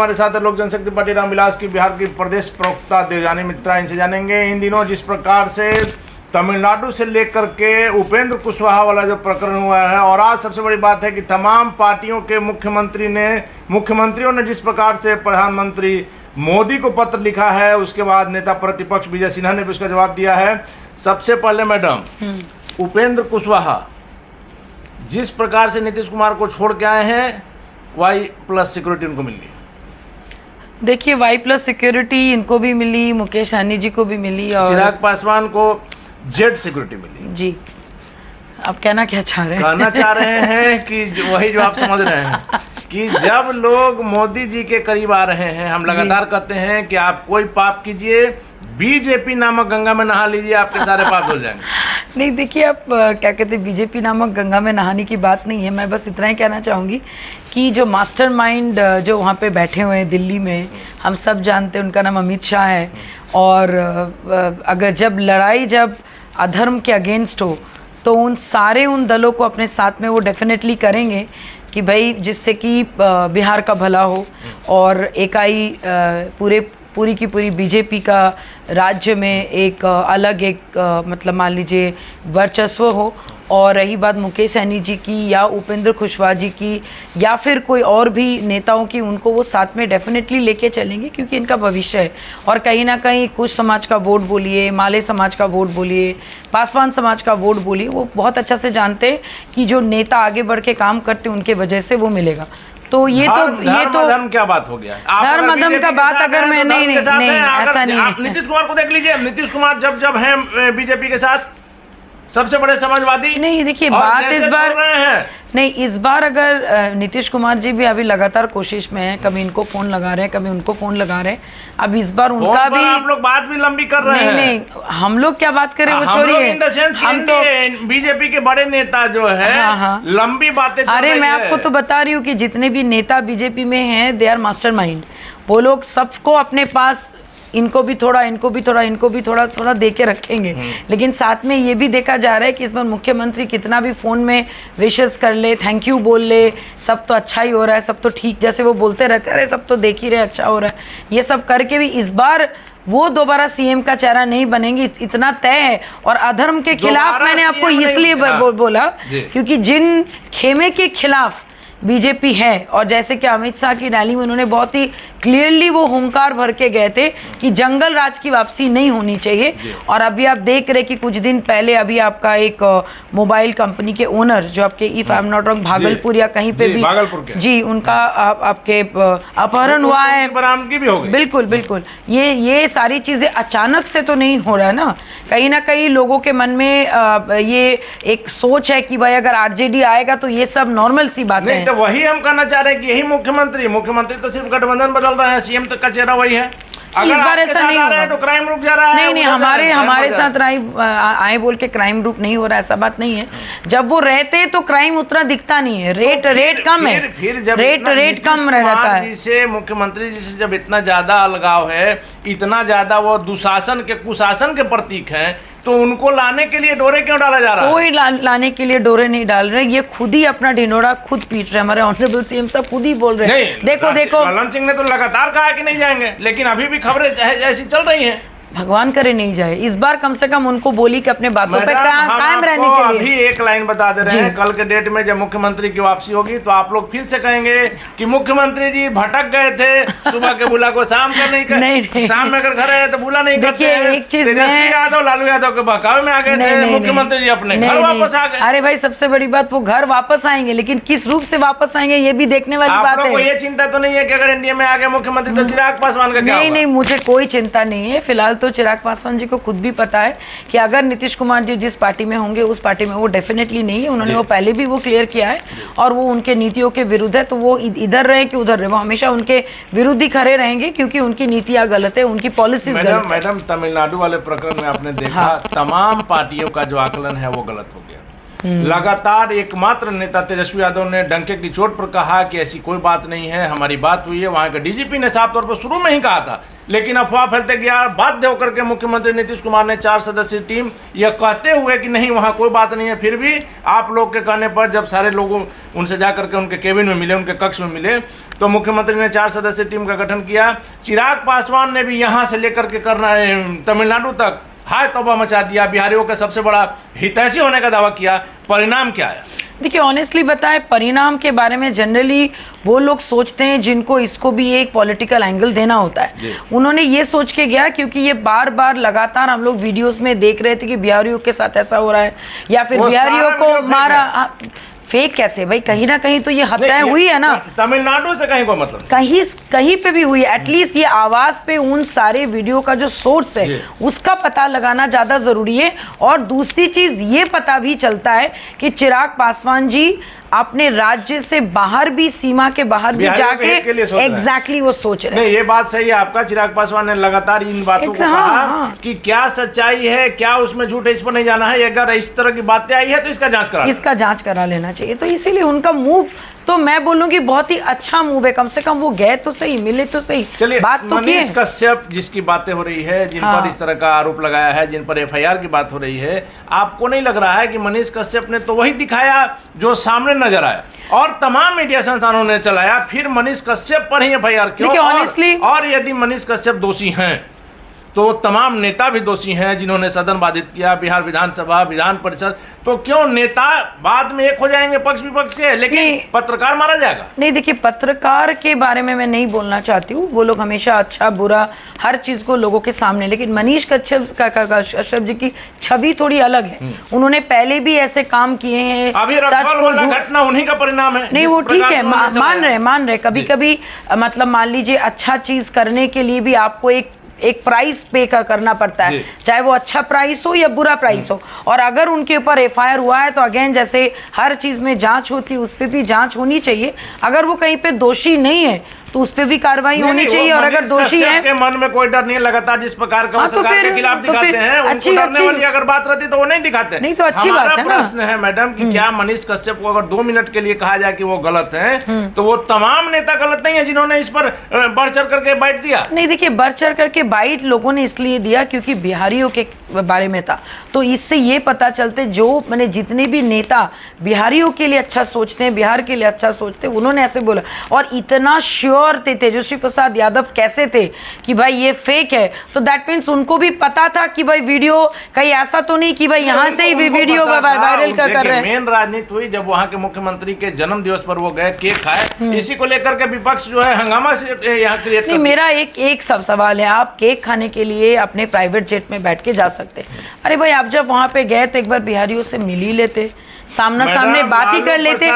हमारे साथ लोक जनशक्ति पार्टी रामविलास की बिहार की प्रदेश प्रवक्ता देवयानी मित्रा, इनसे जानेंगे इन दिनों जिस प्रकार से तमिलनाडु से लेकर के उपेंद्र कुशवाहा वाला जो प्रकरण हुआ है, और आज सबसे बड़ी बात है कि तमाम पार्टियों के मुख्यमंत्रियों ने जिस प्रकार से प्रधानमंत्री मोदी को पत्र लिखा है, उसके बाद नेता प्रतिपक्ष विजय सिन्हा ने भी उसका जवाब दिया है। सबसे पहले मैडम, उपेंद्र कुशवाहा जिस प्रकार से नीतीश कुमार को छोड़ के आए हैं, Y+ सिक्योरिटी उनको मिल गई। देखिए, Y+ सिक्योरिटी इनको भी मिली, मुकेश सहनी जी को भी मिली, और चिराग पासवान को Z सिक्योरिटी मिली। जी, आप कहना क्या चाह रहे हैं? कहना चाह रहे हैं कि वही जो आप समझ रहे हैं कि जब लोग मोदी जी के करीब आ रहे हैं, हम लगातार कहते हैं कि आप कोई पाप कीजिए, बीजेपी नामक गंगा में नहा लीजिए, आपके सारे पाप धुल जाएंगे। नहीं, देखिए, आप क्या कहते हैं, बीजेपी नामक गंगा में नहाने की बात नहीं है। मैं बस इतना ही कहना चाहूँगी कि जो मास्टरमाइंड जो वहाँ पे बैठे हुए हैं दिल्ली में, हम सब जानते हैं, उनका नाम अमित शाह है। और अगर जब लड़ाई जब अधर्म के अगेंस्ट हो तो उन दलों को अपने साथ में वो डेफिनेटली करेंगे कि भाई जिससे कि बिहार का भला हो और इकाई पूरी की पूरी बीजेपी का राज्य में एक अलग मतलब मान लीजिए वर्चस्व हो। और रही बात मुकेश सहनी जी की या उपेंद्र कुशवाहा जी की या फिर कोई और भी नेताओं की, उनको वो साथ में डेफिनेटली लेके चलेंगे, क्योंकि इनका भविष्य है। और कहीं ना कहीं कुछ समाज का वोट बोलिए, माले समाज का वोट बोलिए, पासवान समाज का वोट बोलिए, वो बहुत अच्छा से जानते हैं कि जो नेता आगे बढ़ के काम करते हैं उनके वजह से वो मिलेगा। तो ये तो धर्म क्या बात हो गया? धर्म अधर्म का बात अगर मैं नहीं ऐसा नहीं है। नीतीश कुमार को देख लीजिए, नीतीश कुमार जब हैं बीजेपी के साथ सबसे बड़े समाजवादी नहीं। देखिए, बात इस बार नहीं, इस बार अगर नीतीश कुमार जी भी अभी लगातार कोशिश में है, कभी इनको फोन लगा रहे हैं, कभी उनको फोन लगा रहे हैं। अब इस बार उनका भी आप लोग बात भी लंबी कर रहे हैं। नहीं, हम लोग क्या बात करें, वो छोड़िए। हम तो बीजेपी के बड़े नेता जो है लंबी बातें। अरे मैं आपको तो बता रही हूँ कि जितने भी नेता बीजेपी में हैं, दे आर मास्टरमाइंड। वो लोग सबको अपने पास, इनको भी थोड़ा दे के रखेंगे। लेकिन साथ में ये भी देखा जा रहा है कि इस बार मुख्यमंत्री कितना भी फ़ोन में विशेष कर ले, थैंक यू बोल ले, सब तो अच्छा ही हो रहा है, सब तो ठीक, जैसे वो बोलते रहते हैं, अरे सब तो देख ही रहे अच्छा हो रहा है। ये सब करके भी इस बार वो दोबारा सीएम का चेहरा नहीं बनेंगे, इतना तय है। और अधर्म के खिलाफ मैंने आपको इसलिए बोला क्योंकि जिन खेमे के खिलाफ बीजेपी है, और जैसे कि अमित शाह की रैली में उन्होंने बहुत ही क्लियरली वो हुंकार भर के गए थे कि जंगल राज की वापसी नहीं होनी चाहिए। और अभी आप देख रहे कि कुछ दिन पहले अभी आपका एक मोबाइल कंपनी के ओनर जो आपके if I am not wrong Bhagalpur या कहीं पे भी जी उनका आपके अपहरण हुआ है, बरामदगी भी हो गई। बिल्कुल। ये सारी चीजें अचानक से तो नहीं हो रहा है ना। कहीं ना कहीं लोगों के मन में ये एक सोच है कि भाई अगर आरजेडी आएगा तो ये सब नॉर्मल सी बात है। तो वही हम कहना चाह रहे हैं कि यही मुख्यमंत्री तो सिर्फ गठबंधन बदल रहे हैं, सीएम तक का चेहरा वही है। इस बार ऐसा नहीं होगा तो क्राइम रुक जा रहा है। नहीं, हमारे साथ आए बोल के क्राइम रुक नहीं हो रहा है, ऐसा बात नहीं है। जब वो रहते हैं तो क्राइम उतना दिखता नहीं है, रेट कम है, रेट कम रहता है। मुख्यमंत्री जी से जब इतना ज्यादा अलगाव है, इतना ज्यादा वो दुशासन के कुशासन के प्रतीक हैं, तो उनको लाने के लिए डोरे क्यों डाला जा रहा है? कोई लाने के लिए डोरे नहीं डाल रहे, ये खुद ही अपना ढिंढोरा खुद पीट रहे हैं। हमारे ऑनरेबल सीएम साहब खुद ही बोल रहे हैं। देखो ललन सिंह ने तो लगातार कहा कि नहीं जाएंगे, लेकिन अभी भी खबरें ऐसी चल रही हैं। भगवान करे नहीं जाए, इस बार कम से कम उनको बोली कि अपने बातों पे कायम रहने के लिए। अभी एक लाइन बता दे रहे हैं, कल के डेट में जब मुख्यमंत्री की वापसी होगी तो आप लोग फिर से कहेंगे कि मुख्यमंत्री जी भटक गए थे, सुबह के बुला को शाम कर नहीं, शाम में अगर घर आए तो बुला नहीं करते। एक चीज यादव लालू यादव के बहकावे में आ गए थे, मुख्यमंत्री जी अपने घर वापस आ गए। अरे भाई, सबसे बड़ी बात वो घर वापस आएंगे, लेकिन किस रूप से वापस आएंगे ये भी देखने वाली बात है। ये चिंता तो नहीं है कि अगर इंडिया में आ गए मुख्यमंत्री तो चिराग पासवान का क्या होगा? नहीं, मुझे कोई चिंता नहीं है। फिलहाल तो चिराग पासवान जी को खुद भी पता है कि अगर नीतीश कुमार जी जिस पार्टी में होंगे उस पार्टी में वो डेफिनेटली नहीं है। उन्होंने वो पहले भी वो क्लियर किया है, और वो उनके नीतियों के विरुद्ध है। तो वो इधर रहे कि उधर रहे, वो हमेशा उनके विरुद्ध ही खड़े रहेंगे, क्योंकि उनकी नीतियां गलत है, उनकी पॉलिसीज गलत है। मैडम, तमिलनाडु वाले प्रकरण में आपने देखा तमाम पार्टियों का जो आकलन है वो गलत हो गया। लगातार एकमात्र नेता तेजस्वी यादव ने डंके की चोट पर कहा कि ऐसी कोई बात नहीं है, हमारी बात हुई है। वहां के डीजीपी ने साफ तौर पर शुरू में ही कहा था, लेकिन अफवाह फैलते गया। बाध्य होकर के मुख्यमंत्री नीतीश कुमार ने 4 सदस्यीय टीम यह कहते हुए कि नहीं वहां कोई बात नहीं है, फिर भी आप लोग के कहने पर जब सारे लोगों उनसे जाकर के उनके केबिन में मिले, उनके कक्ष में मिले, तो मुख्यमंत्री ने 4 सदस्यीय टीम का गठन किया। चिराग पासवान ने भी यहां से लेकर के तमिलनाडु तक हाय तौबा मचा दिया, बिहारियों का सबसे बड़ा हितैषी होने का दावा किया। परिणाम क्या है? देखिए ऑनेस्टली बताएं, परिणाम के बारे में जनरली वो लोग सोचते हैं जिनको इसको भी एक पॉलिटिकल एंगल देना होता है। उन्होंने ये सोच के गया, क्योंकि ये बार बार लगातार हम लोग वीडियोस में देख रहे थे कि बिहारियों के साथ ऐसा हो रहा है या फिर बिहारियों को मारा। फेक कैसे भाई, कहीं ना कहीं तो ये हत्याएं हुई है ना। तमिलनाडु से कहीं कोई मतलब कहीं पे भी हुई है। एटलीस्ट ये आवाज पे उन सारे वीडियो का जो सोर्स है उसका पता लगाना ज्यादा जरूरी है। और दूसरी चीज ये पता भी चलता है कि चिराग पासवान जी अपने राज्य से बाहर भी, सीमा के बाहर भी जाके एग्जैक्टली वो सोच रहे हैं। नहीं, ये बात सही है आपका। चिराग पासवान ने लगातार इन बातों को कहा कि क्या सच्चाई है, क्या उसमें झूठ है, इस पर नहीं जाना है। अगर इस तरह की बातें आई है तो इसका जांच करा लेना चाहिए। तो इसीलिए उनका मूव तो मैं बोलूंगी बहुत ही अच्छा मूव है। कम से कम वो गए तो सही, मिले तो सही। चलिए, बात तो मनीष कश्यप जिसकी बातें हो रही है, जिन पर इस तरह का आरोप लगाया है, जिन पर एफआईआर की बात हो रही है, आपको नहीं लग रहा है कि मनीष कश्यप ने तो वही दिखाया जो सामने नजर आया और तमाम मीडिया संस्थानों ने चलाया, फिर मनीष कश्यप पर ही एफआईआर क्यों? ऑनेस्टली और यदि मनीष कश्यप दोषी हैं तो तमाम नेता भी दोषी हैं जिन्होंने सदन बाधित किया, बिहार विधानसभा, विधान परिषद। तो क्यों नेता बाद में एक हो जाएंगे पक्ष विपक्ष के, लेकिन पत्रकार मारा जाएगा? नहीं, देखिए पत्रकार के बारे में मैं नहीं बोलना चाहती हूँ। वो लोग हमेशा अच्छा बुरा हर चीज को लोगों के सामने, लेकिन मनीष कश्यप जी की छवि थोड़ी अलग है। उन्होंने पहले भी ऐसे काम किए हैं। सच को घटना उन्हीं का परिणाम है। नहीं, वो ठीक है, मान रहे कभी कभी मतलब मान लीजिए अच्छा चीज करने के लिए भी आपको एक प्राइस पे करना पड़ता है, चाहे वो अच्छा प्राइस हो या बुरा प्राइस हो। और अगर उनके ऊपर एफआईआर हुआ है तो अगेन जैसे हर चीज में जांच होती है, उस पर भी जांच होनी चाहिए। अगर वो कहीं पे दोषी नहीं है तो उस पे भी कार्रवाई होनी चाहिए। और अगर दोषी है, के मन में कोई डर नहीं है, लगातार जिस प्रकार का सरकार के खिलाफ दिखाते हैं, उनको डरने वाली अगर बात रहती तो वो नहीं दिखाते। नहीं तो अच्छी बात है ना। प्रश्न है मैडम कि क्या मनीष कश्यप को अगर 2 मिनट के लिए कहा जाए कि वो गलत है, तो वो तमाम नेता गलत नहीं है जिन्होंने इस पर बढ़ चढ़ करके बाइट दिया? नहीं, देखिए बढ़ चढ़ करके बाइट लोगों ने इसलिए दिया क्योंकि बिहारियों के बारे में था। तो इससे ये पता चलते जो मैंने जितने भी नेता बिहारियों के लिए अच्छा सोचते हैं, बिहार के लिए अच्छा सोचते हैं, उन्होंने ऐसे बोला। और इतना श्योर थे तेजस्वी प्रसाद यादव कैसे थे कि भाई ये फेक है, तो दैट मीन्स उनको भी पता था कि भाई वीडियो कहीं ऐसा तो नहीं कि भाई यहाँ से ही वीडियो वायरल कर रहे हैं। मेन राजनीति हुई जब वहाँ के मुख्यमंत्री के जन्म दिवस पर वो गए, केक खाए। इसी को लेकर के विपक्ष जो है हंगामा से यहाँ क्रिएट। नहीं, मेरा एक सब सवाल है, आप केक खाने के लिए अपने प्राइवेट जेट में बैठ के जा सकते। अरे भाई आप जब वहाँ पे गए तो एक बार बिहारियों से मिल ही लेते, सामने बात ही कर लेते।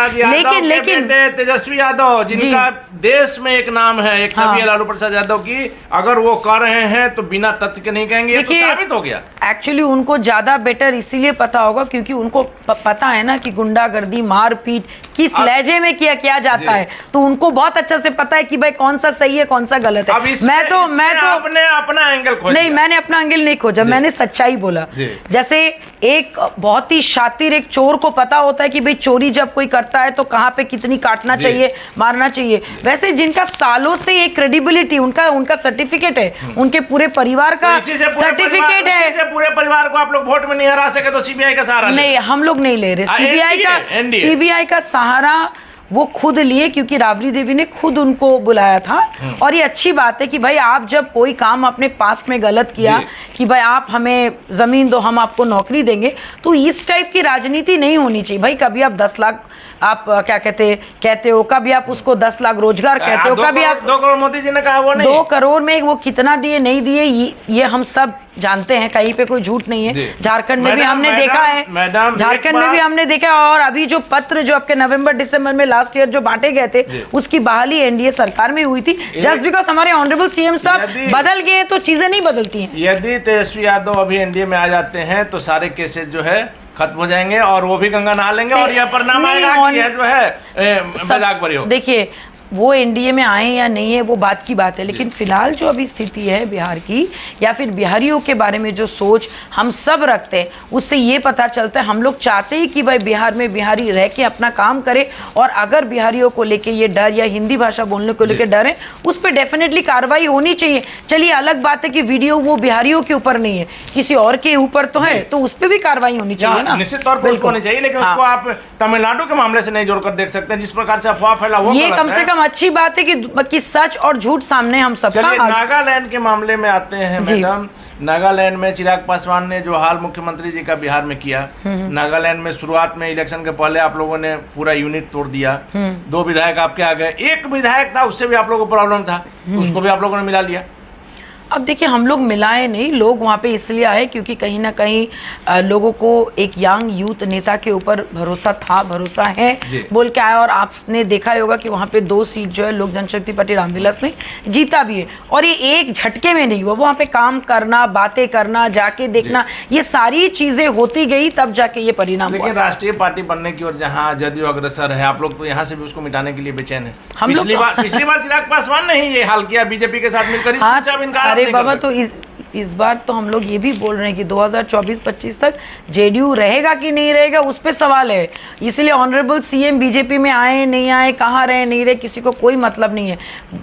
लेकिन तेजस्वी यादव जिनका देश में एक नाम है, एक छवि है लालू प्रसाद यादव की, अगर वो कर रहे हैं तो बिना तथ्य के नहीं कहेंगे, तो साबित हो गया। एक्चुअली उनको ज्यादा बेटर इसीलिए पता होगा क्योंकि उनको पता है ना कि गुंडागर्दी, मारपीट किस लहजे में किया जाता है। तो उनको बहुत अच्छा से पता है कि भाई कौन सा सही है, कौन सा गलत है। मैं तो अपना एंगल खोजा नहीं, मैंने अपना एंगल नहीं खोजा, मैंने सच्चाई बोला। जैसे एक बहुत ही शातिर एक चोर को पता होता है कि भाई चोरी जब कोई करता है तो कहाँ पे कितनी काटना चाहिए, मारना चाहिए। वैसे जिनका सालों से एक क्रेडिबिलिटी, उनका सर्टिफिकेट है, उनके पूरे परिवार का सर्टिफिकेट है। पूरे परिवार को आप लोग वोट में नहीं हरा सके तो सीबीआई का सहारा नहीं, हम लोग नहीं ले रहे। सीबीआई का सहारा वो खुद लिए क्योंकि राबड़ी देवी ने खुद उनको बुलाया था। और ये अच्छी बात है कि भाई आप जब कोई काम अपने पास्ट में गलत किया कि भाई आप हमें जमीन दो, हम आपको नौकरी देंगे, तो इस टाइप की राजनीति नहीं होनी चाहिए। भाई कभी आप 10 लाख आप क्या कहते हो, कभी आप उसको 10 लाख रोजगार कहते हो, कभी आप 2 करोड़ मोदी जी ने कहा, वो नहीं 2 करोड़ में वो कितना दिए नहीं दिए ये हम सब जानते हैं, कहीं पे कोई झूठ नहीं है। झारखंड में भी हमने देखा है, झारखंड में भी हमने देखा। और अभी जो पत्र जो आपके नवंबर दिसंबर में लास्ट ईयर जो बांटे गए थे, उसकी बहाली एनडीए सरकार में हुई थी। जस्ट बिकॉज हमारे ऑनरेबल सीएम साहब बदल गए तो चीजें नहीं बदलती हैं। यदि तेजस्वी यादव अभी एनडीए में आ जाते हैं तो सारे केसेस जो है खत्म हो जाएंगे और वो भी गंगा नहा लेंगे और यह परिणाम आएगा कि यह जो है मजाक बरी हो। देखिए वो एनडीए में आए या नहीं है वो बात की बात है, लेकिन फिलहाल जो अभी स्थिति है बिहार की या फिर बिहारियों के बारे में जो सोच हम सब रखते हैं उससे ये पता चलता है हम लोग चाहते हैं कि भाई बिहार में बिहारी रह के अपना काम करे, और अगर बिहारियों को लेके ये डर या हिंदी भाषा बोलने को लेके डर है उस पर डेफिनेटली कार्रवाई होनी चाहिए। चलिए अलग बात है कि वीडियो वो बिहारियों के ऊपर नहीं है, किसी और के ऊपर तो है, तो उस पर भी कार्रवाई होनी चाहिए ना, निश्चित तौर पर उसको होनी चाहिए, लेकिन उसको आप तमिलनाडु के मामले से नहीं जोड़कर देख सकते हैं। जिस प्रकार से अफवाह फैला वो ये कम से कम अच्छी बात है कि सच और झूठ सामने हम सब। नागालैंड के मामले में आते हैं मैडम। नागालैंड में चिराग पासवान ने जो हाल मुख्यमंत्री जी का बिहार में किया, नागालैंड में शुरुआत में इलेक्शन के पहले आप लोगों ने पूरा यूनिट तोड़ दिया, 2 विधायक आपके आ गए, 1 विधायक था उससे भी आप लोगों को प्रॉब्लम था, उसको भी आप लोगों ने मिला लिया। अब देखिए हम लोग मिलाए नहीं, लोग वहाँ पे इसलिए आए क्योंकि कहीं ना कहीं लोगों को एक यंग यूथ नेता के ऊपर भरोसा है बोल के आया, और आपने देखा होगा कि वहाँ पे 2 सीट जो है लोक जनशक्ति पार्टी रामविलास ने जीता भी है, और ये एक झटके में नहीं हुआ, वहाँ पे काम करना, बातें करना, जाके देखना, ये सारी चीजें होती गई तब जाके ये परिणाम। लेकिन राष्ट्रीय पार्टी बनने की ओर जहाँ जदयू अग्रसर है, आप लोग तो यहाँ से भी उसको मिटाने के लिए बेचैन है। पिछली बार चिराग पासवान ने ही ये हाल किया बीजेपी के साथ मिलकर। अरे बाबा, तो इस बार तो हम लोग ये भी बोल रहे हैं कि 2024-25 तक जेडीयू रहेगा कि नहीं रहेगा उस पे सवाल है। इसलिए ऑनरेबल सीएम बीजेपी में आए नहीं आए, कहाँ रहे नहीं रहे, किसी को कोई मतलब नहीं है।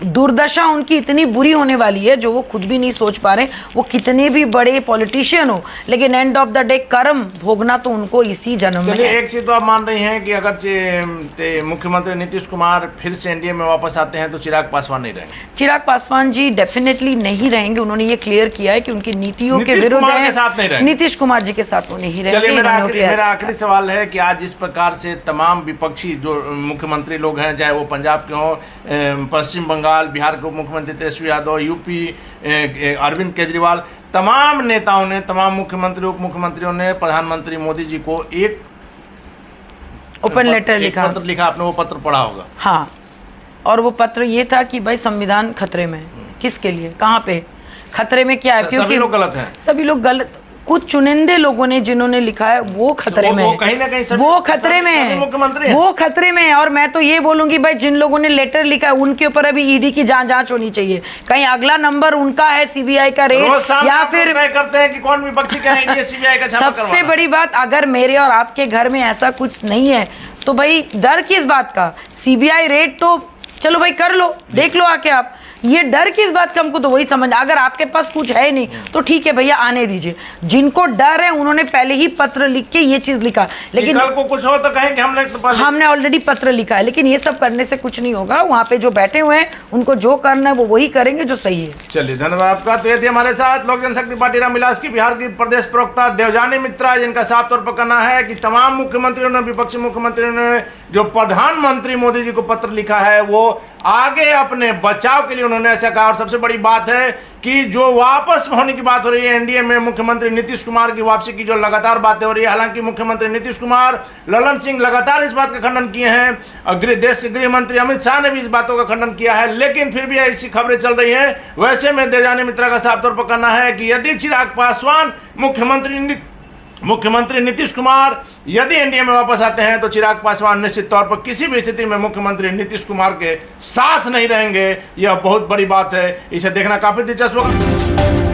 दुर्दशा उनकी इतनी बुरी होने वाली है जो वो खुद भी नहीं सोच पा रहे, वो कितने भी बड़े पॉलिटिशियन हो, लेकिन एंड ऑफ द डे कर्म भोगना तो उनको इसी जन्म में है। एक चीज तो आप मान रही हैं कि अगर मुख्यमंत्री नीतीश कुमार फिर से एनडीए में वापस आते हैं तो चिराग पासवान नहीं रहेंगे? चिराग पासवान जी डेफिनेटली नहीं रहेंगे, उन्होंने ये क्लियर किया है कि उनकी नीतियों के विरुद्ध है, नीतीश कुमार जी के साथ वो नहीं रहेंगे। चलिए मेरा आखिरी सवाल है कि आज जिस प्रकार से तमाम विपक्षी जो मुख्यमंत्री लोग हैं, चाहे वो पंजाब के हों, पश्चिम बंगाल, बिहार के उप मुख्यमंत्री तेजस्वी यादव, यूपी अरविंद केजरीवाल, तमाम नेताओं ने, तमाम मुख्यमंत्री उप मुख्यमंत्रियों ने प्रधानमंत्री मोदी जी को एक ओपन लेटर लिखा, पत्र लिखा। आपने वो पत्र पढ़ा होगा? हाँ, और वो पत्र ये था कि भाई संविधान खतरे में। किसके लिए, कहाँ पे खतरे में, क्या है? क्योंकि सभी लोग गलत हैं, सभी लोग गलत, कुछ चुनिंदे लोगों ने जिन्होंने लिखा है वो खतरे में, कहीं ना कहीं वो खतरे में है, वो खतरे में है। और मैं तो ये बोलूंगी भाई जिन लोगों ने लेटर लिखा है उनके ऊपर अभी ईडी की जांच होनी चाहिए। कहीं अगला नंबर उनका है सीबीआई का रेड, या फिर करते हैं कि कौन विपक्षी क्या है, सीबीआई का छापा। सबसे बड़ी बात, अगर मेरे और आपके घर में ऐसा कुछ नहीं है तो भाई डर किस बात का? सीबीआई रेड तो चलो भाई कर लो, देख लो आके आप, ये डर किस बात का? हमको तो वही समझ, अगर आपके पास कुछ है नहीं तो ठीक है भैया आने दीजिए। जिनको डर है उन्होंने पहले ही पत्र लिख के ये चीज लिखा, लेकिन कल को कुछ हो तो कहें कि हमने ऑलरेडी पत्र लिखा है, लेकिन ये सब करने से कुछ नहीं होगा। वहाँ पे जो बैठे हुए हैं उनको जो करना है वो वही करेंगे जो सही है। चलिए धन्यवाद आपका। तो ये थी हमारे साथ लोक जनशक्ति पार्टी रामविलास की बिहार की प्रदेश प्रवक्ता देवजानी मित्रा, जिनका साफ तौर पर कहना है कि तमाम मुख्यमंत्रियों ने, विपक्षी मुख्यमंत्रियों ने जो प्रधानमंत्री मोदी जी को पत्र लिखा है वो आगे अपने बचाव के लिए उन्होंने ऐसा कहा। और सबसे बड़ी बात है कि जो वापस होने की बात हो रही है एनडीए में, मुख्यमंत्री नीतीश कुमार की वापसी की जो लगातार बातें हो रही है, हालांकि मुख्यमंत्री नीतीश कुमार, ललन सिंह लगातार इस बात का खंडन किए हैं, देश के गृह मंत्री अमित शाह ने भी इस बातों का खंडन किया है, लेकिन फिर भी ऐसी खबरें चल रही हैं। वैसे में देवजानी मित्रा का साफ तौर पर कहना है कि यदि चिराग पासवान मुख्यमंत्री नीतीश कुमार यदि एनडीए में वापस आते हैं तो चिराग पासवान निश्चित तौर पर किसी भी स्थिति में मुख्यमंत्री नीतीश कुमार के साथ नहीं रहेंगे। यह बहुत बड़ी बात है, इसे देखना काफी दिलचस्प होगा।